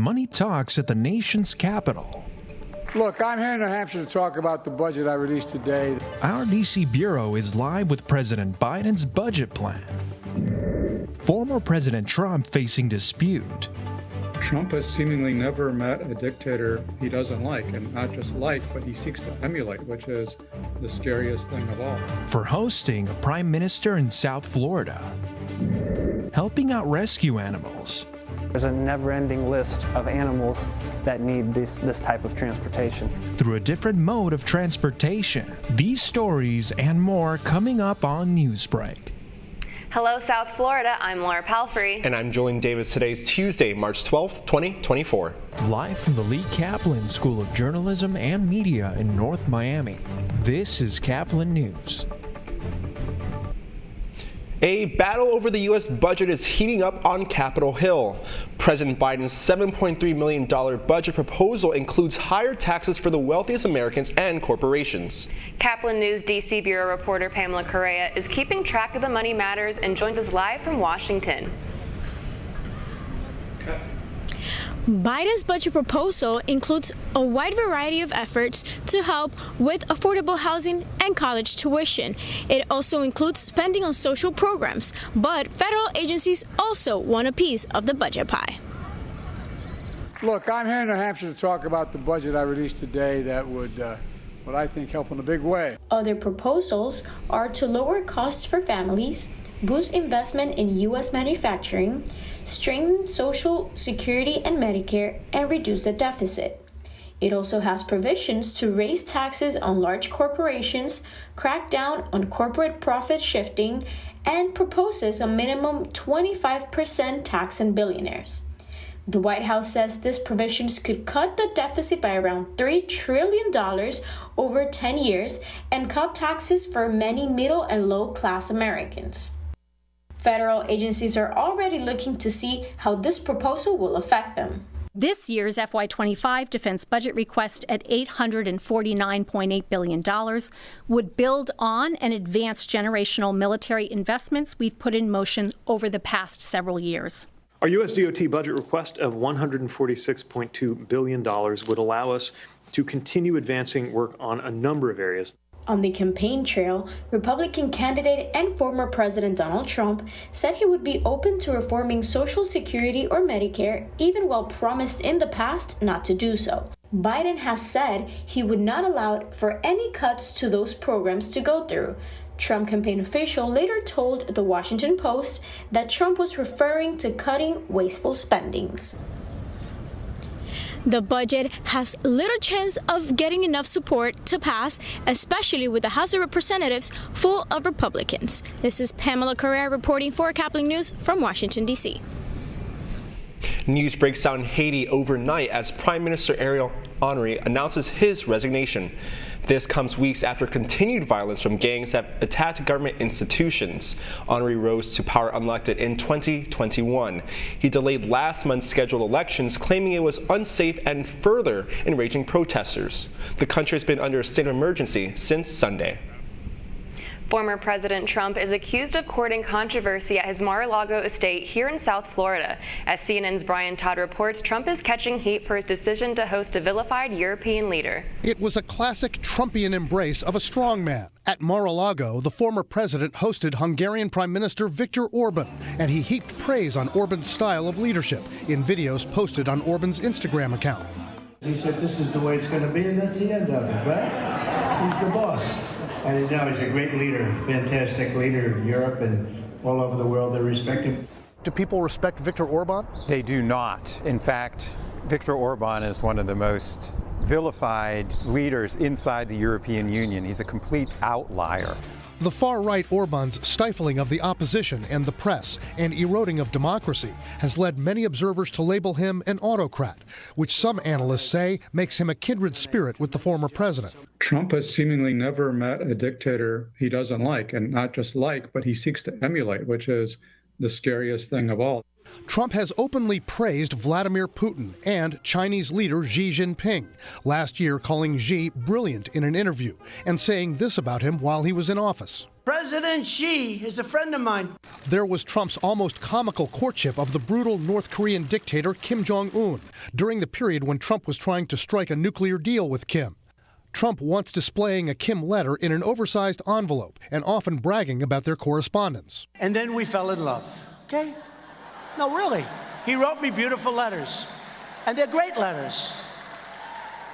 money talks at the nation's capital. Look, I'm here in New Hampshire to talk about the budget I released today. Our D.C. bureau is live with President Biden's budget plan. Former President Trump facing dispute. Trump has seemingly never met a dictator he doesn't like, and not just like, but he seeks to emulate, which is the scariest thing of all. For hosting a prime minister in South Florida. Helping out rescue animals. There's a never-ending list of animals that need this type of transportation. Through a different mode of transportation. These stories and more coming up on Newsbreak. Hello, South Florida. I'm Laura Palfrey. And I'm Julian Davis. Today's Tuesday, March 12th, 2024. Live from the Lee Caplin School of Journalism and Media in North Miami, this is Caplin News. A battle over the U.S. budget is heating up on Capitol Hill. President Biden's $7.3 million budget proposal includes higher taxes for the wealthiest Americans and corporations. Caplin News D.C. Bureau reporter Pamela Correa is keeping track of the money matters and joins us live from Washington. Biden's budget proposal includes a wide variety of efforts to help with affordable housing and college tuition. It also includes spending on social programs, but federal agencies also want a piece of the budget pie. Look, I'm here in New Hampshire to talk about the budget I released today that would, what I think, help in a big way. Other proposals are to lower costs for families, boost investment in U.S. manufacturing, strengthen Social Security and Medicare, and reduce the deficit. It also has provisions to raise taxes on large corporations, crack down on corporate profit shifting, and proposes a minimum 25% tax on billionaires. The White House says these provisions could cut the deficit by around $3 trillion over 10 years and cut taxes for many middle and low-class Americans. Federal agencies are already looking to see how this proposal will affect them. This year's FY25 defense budget request at $849.8 billion would build on and advance generational military investments we've put in motion over the past several years. Our U.S. DOT budget request of $146.2 billion would allow us to continue advancing work on a number of areas. On the campaign trail, Republican candidate and former President Donald Trump said he would be open to reforming Social Security or Medicare, even while promised in the past not to do so. Biden has said he would not allow for any cuts to those programs to go through. Trump campaign official later told The Washington Post that Trump was referring to cutting wasteful spendings. The budget has little chance of getting enough support to pass, especially with the House of Representatives full of Republicans. This is Pamela Correa reporting for Caplin News from Washington, D.C. News breaks out in Haiti overnight as Prime Minister Ariel Henry announces his resignation. This comes weeks after continued violence from gangs have attacked government institutions. Henry rose to power unelected in 2021. He delayed last month's scheduled elections, claiming it was unsafe and further enraging protesters. The country has been under a state of emergency since Sunday. Former President Trump is accused of courting controversy at his Mar-a-Lago estate here in South Florida. As CNN's Brian Todd reports, Trump is catching heat for his decision to host a vilified European leader. It was a classic Trumpian embrace of a strongman. At Mar-a-Lago, the former president hosted Hungarian Prime Minister Viktor Orban, and he heaped praise on Orban's style of leadership in videos posted on Orban's Instagram account. He said this is the way it's going to be, and that's the end of it, right? He's the boss. And you know, he's a great leader, fantastic leader in Europe and all over the world. They respect him. Do people respect Viktor Orban? They do not. In fact, Viktor Orban is one of the most vilified leaders inside the European Union. He's a complete outlier. The far-right Orban's stifling of the opposition and the press and eroding of democracy has led many observers to label him an autocrat, which some analysts say makes him a kindred spirit with the former president. Trump has seemingly never met a dictator he doesn't like, and not just like, but he seeks to emulate, which is the scariest thing of all. Trump has openly praised Vladimir Putin and Chinese leader Xi Jinping, last year calling Xi brilliant in an interview and saying this about him while he was in office. President Xi is a friend of mine. There was Trump's almost comical courtship of the brutal North Korean dictator Kim Jong-un during the period when Trump was trying to strike a nuclear deal with Kim. Trump once displaying a Kim letter in an oversized envelope and often bragging about their correspondence. And then we fell in love, okay? No, really. He wrote me beautiful letters, and they're great letters.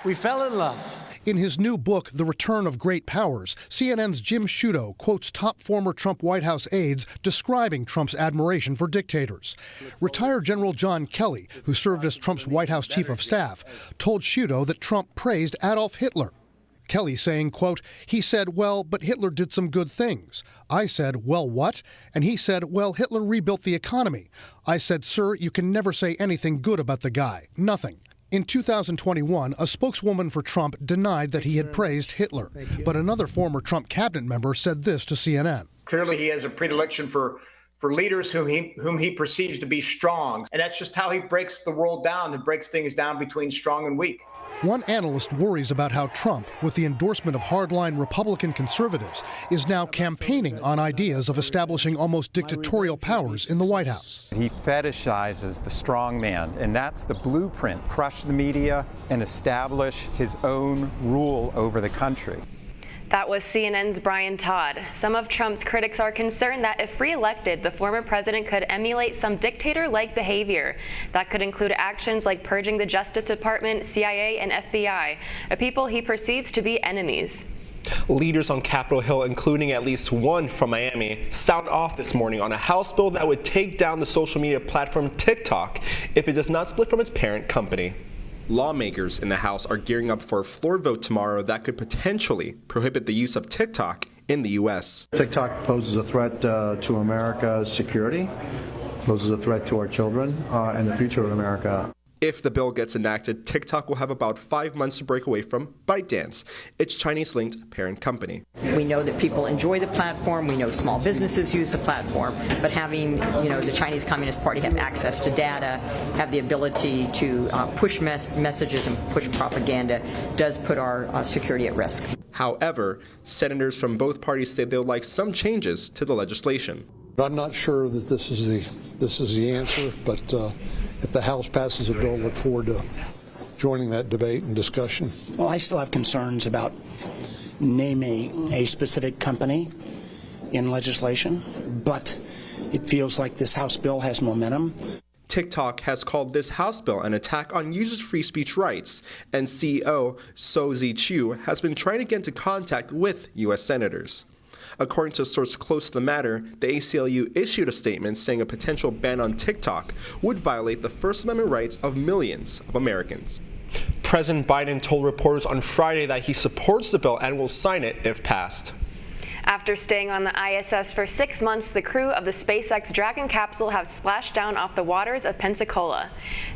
We fell in love. In his new book, The Return of Great Powers, CNN's Jim Sciutto quotes top former Trump White House aides describing Trump's admiration for dictators. Retired General John Kelly, who served as Trump's White House chief of staff, told Sciutto that Trump praised Adolf Hitler. Kelly saying, quote, he said, well, but Hitler did some good things. I said, well, what? And he said, well, Hitler rebuilt the economy. I said, sir, you can never say anything good about the guy. Nothing. In 2021, a spokeswoman for Trump denied that he had praised Hitler. But another former Trump cabinet member said this to CNN. Clearly, he has a predilection for leaders whom he perceives to be strong. And that's just how he breaks the world down and breaks things down between strong and weak. One analyst worries about how Trump, with the endorsement of hardline Republican conservatives, is now campaigning on ideas of establishing almost dictatorial powers in the White House. He fetishizes the strong man, and that's the blueprint. Crush the media and establish his own rule over the country. That was CNN's Brian Todd. Some of Trump's critics are concerned that if re-elected, the former president could emulate some dictator-like behavior. That could include actions like purging the Justice Department, CIA, and FBI, a people he perceives to be enemies. Leaders on Capitol Hill, including at least one from Miami, sound off this morning on a House bill that would take down the social media platform TikTok if it does not split from its parent company. Lawmakers in the House are gearing up for a floor vote tomorrow that could potentially prohibit the use of TikTok in the U.S. TikTok poses a threat to America's security, poses a threat to our children and the future of America. If the bill gets enacted, TikTok will have about 5 months to break away from ByteDance, its Chinese-linked parent company. We know that people enjoy the platform. We know small businesses use the platform. But having, the Chinese Communist Party have access to data, have the ability to push messages and push propaganda does put our security at risk. However, senators from both parties say they'll like some changes to the legislation. I'm not sure that this is the answer, but if the House passes a bill, look forward to joining that debate and discussion. Well, I still have concerns about naming a specific company in legislation, but it feels like this House bill has momentum. TikTok has called this House bill an attack on users' free speech rights, and CEO So Zi-Chu has been trying to get into contact with U.S. senators. According to a source close to the matter, the ACLU issued a statement saying a potential ban on TikTok would violate the First Amendment rights of millions of Americans. President Biden told reporters on Friday that he supports the bill and will sign it if passed. After staying on the ISS for 6 months, the crew of the SpaceX Dragon capsule have splashed down off the waters of Pensacola.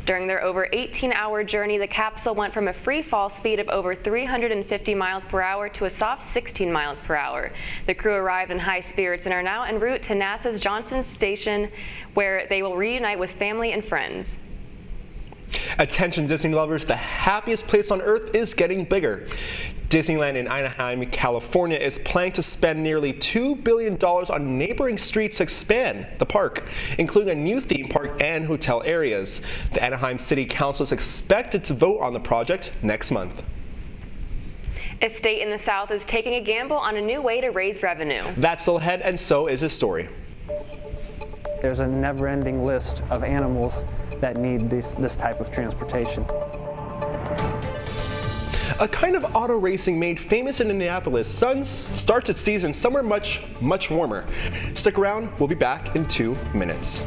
During their over 18-hour journey, the capsule went from a free fall speed of over 350 miles per hour to a soft 16 miles per hour. The crew arrived in high spirits and are now en route to NASA's Johnson Station, where they will reunite with family and friends. Attention Disney lovers, the happiest place on earth is getting bigger. Disneyland in Anaheim, California is planning to spend nearly $2 billion on neighboring streets to expand the park, including a new theme park and hotel areas. The Anaheim City Council is expected to vote on the project next month. A state in the South is taking a gamble on a new way to raise revenue. That's still ahead, and so is this story. There's a never-ending list of animals that need this type of transportation. A kind of auto racing made famous in Indianapolis starts its season somewhere much, much warmer. Stick around, we'll be back in 2 minutes.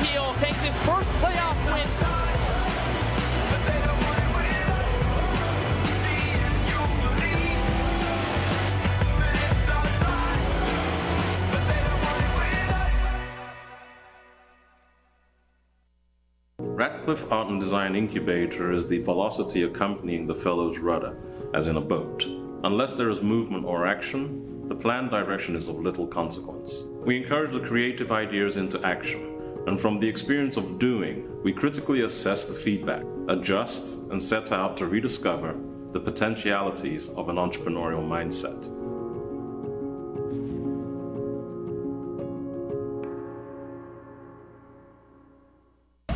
Peel takes his first playoff win. Radcliffe Art and Design Incubator is the velocity accompanying the fellow's rudder, as in a boat. Unless there is movement or action, the planned direction is of little consequence. We encourage the creative ideas into action, and from the experience of doing, we critically assess the feedback, adjust, and set out to rediscover the potentialities of an entrepreneurial mindset.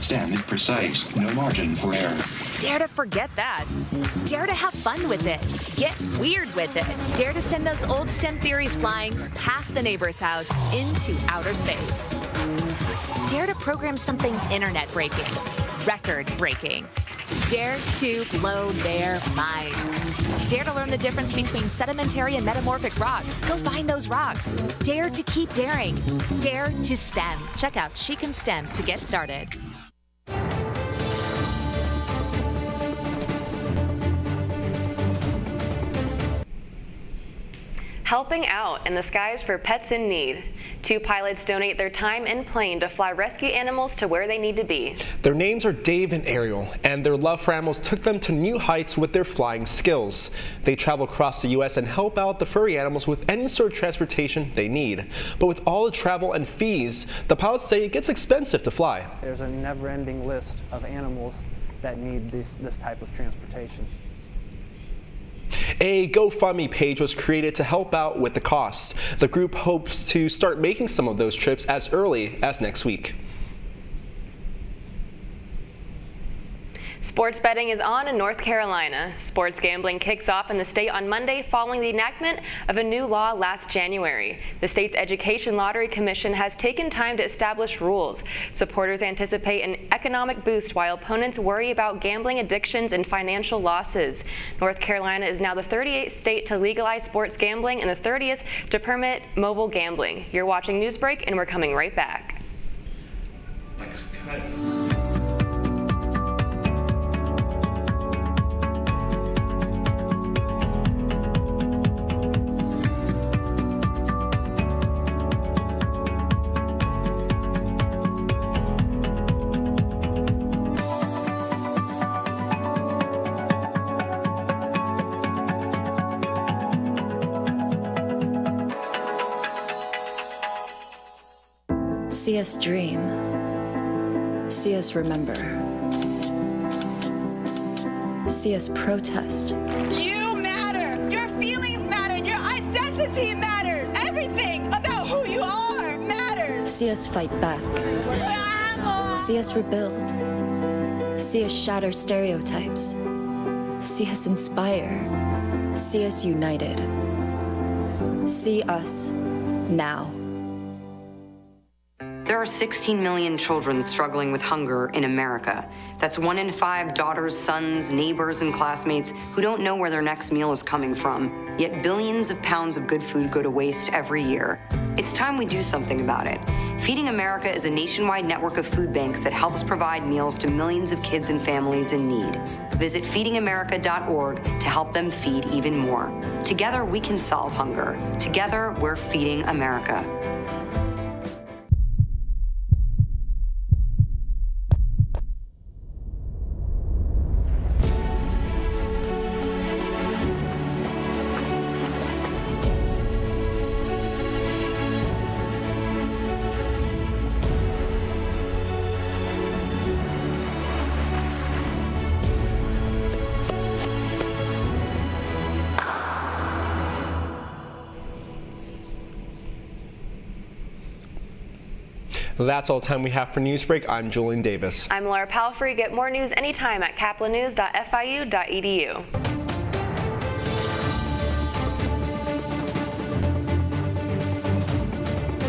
Stem is precise, no margin for error. Dare to forget that. Dare to have fun with it. Get weird with it. Dare to send those old STEM theories flying past the neighbor's house into outer space. Dare to program something internet-breaking, record-breaking. Dare to blow their minds. Dare to learn the difference between sedimentary and metamorphic rock. Go find those rocks. Dare to keep daring. Dare to STEM. Check out She Can STEM to get started. Helping out in the skies for pets in need. 2 pilots donate their time in plane to fly rescue animals to where they need to be. Their names are Dave and Ariel, and their love for animals took them to new heights with their flying skills. They travel across the U.S. and help out the furry animals with any sort of transportation they need. But with all the travel and fees, the pilots say it gets expensive to fly. There's a never-ending list of animals that need this type of transportation. A GoFundMe page was created to help out with the costs. The group hopes to start making some of those trips as early as next week. Sports betting is on in North Carolina. Sports gambling kicks off in the state on Monday following the enactment of a new law last January. The state's Education Lottery Commission has taken time to establish rules. Supporters anticipate an economic boost while opponents worry about gambling addictions and financial losses. North Carolina is now the 38th state to legalize sports gambling and the 30th to permit mobile gambling. You're watching Newsbreak, and we're coming right back. Next cut. See us dream. See us remember. See us protest. You matter. Your feelings matter. Your identity matters. Everything about who you are matters. See us fight back. See us rebuild. See us shatter stereotypes. See us inspire. See us united. See us now. There are 16 million children struggling with hunger in America. That's 1 in 5 daughters, sons, neighbors, and classmates who don't know where their next meal is coming from. Yet billions of pounds of good food go to waste every year. It's time we do something about it. Feeding America is a nationwide network of food banks that helps provide meals to millions of kids and families in need. Visit feedingamerica.org to help them feed even more. Together, we can solve hunger. Together, we're feeding America. That's all the time we have for Newsbreak. I'm Julian Davis. I'm Laura Palfrey. Get more news anytime at caplinnews.fiu.edu.